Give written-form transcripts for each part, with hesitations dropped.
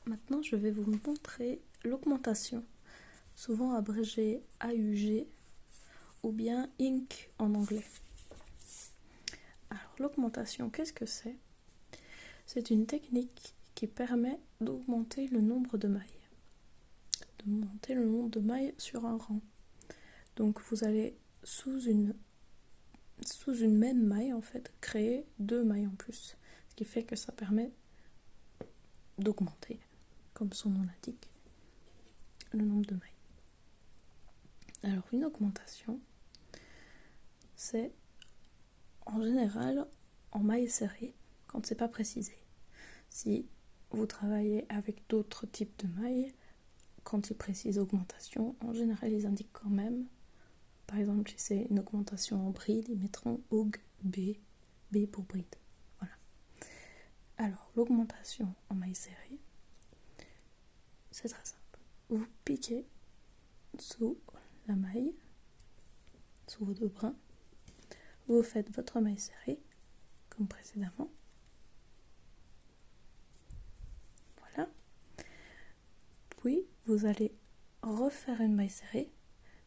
Maintenant, je vais vous montrer l'augmentation, souvent abrégée AUG ou bien INC en anglais. Alors, l'augmentation, qu'est-ce que c'est? C'est une technique qui permet d'augmenter le nombre de mailles. D'augmenter le nombre de mailles sur un rang. Donc, vous allez, sous une même maille, en fait, créer 2 mailles en plus. Ce qui fait que ça permet d'augmenter, comme son nom l'indique, le nombre de mailles. Alors, une augmentation, c'est en général en mailles serrées, quand c'est pas précisé. Si vous travaillez avec d'autres types de mailles, quand ils précisent augmentation, en général ils indiquent quand même. Par exemple, si c'est une augmentation en bride, ils mettront AUG B, B pour bride. Voilà. Alors, l'augmentation en mailles serrées, c'est très simple. Vous piquez sous la maille, sous vos 2 brins, vous faites votre maille serrée, comme précédemment. Voilà. Puis, vous allez refaire une maille serrée,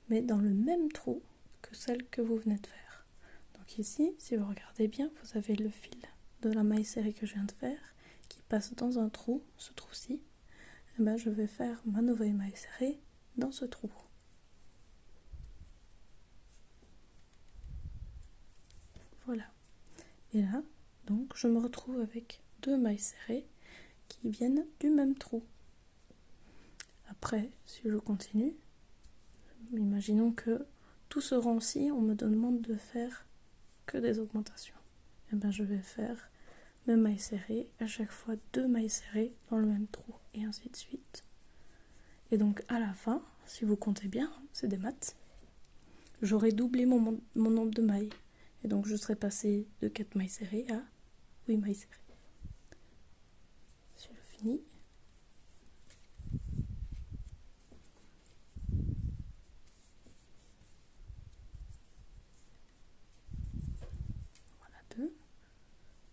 mais dans le même trou que celle que vous venez de faire. Donc ici, si vous regardez bien, vous avez le fil de la maille serrée que je viens de faire, qui passe dans un trou, ce trou-ci. Et ben, je vais faire ma nouvelle maille serrée dans ce trou. Voilà. Et là, donc, je me retrouve avec 2 mailles serrées qui viennent du même trou. Après, si je continue, imaginons que tout ce rang-ci, on me demande de faire que des augmentations. Et bien, je vais faire mes mailles serrées, à chaque fois 2 mailles serrées dans le même trou, et ainsi de suite. Et donc, à la fin, si vous comptez bien, c'est des maths, j'aurai doublé mon nombre de mailles. Et donc, je serai passé de 4 mailles serrées à 8 mailles serrées. Si je finis. Voilà 2.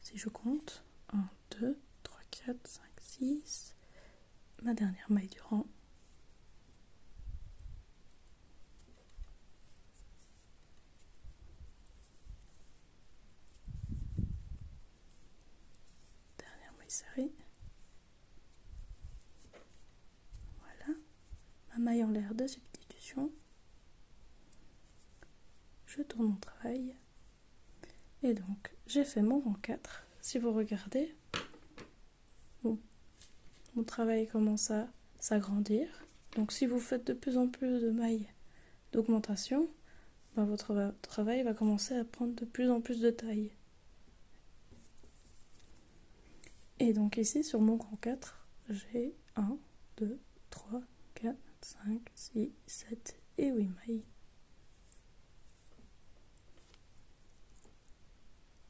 Si je compte, 1, 2, 3, 4, 5, 6. Ma dernière maille du rang. Dernière maille serrée. Voilà. Ma maille en l'air de substitution. Je tourne mon travail. Et donc, j'ai fait mon rang 4. Si vous regardez, bon, mon travail commence à s'agrandir. Donc, si vous faites de plus en plus de mailles d'augmentation, ben votre travail va commencer à prendre de plus en plus de taille. Et donc ici, sur mon rang 4, j'ai 1, 2, 3, 4, 5, 6, 7 et 8 mailles.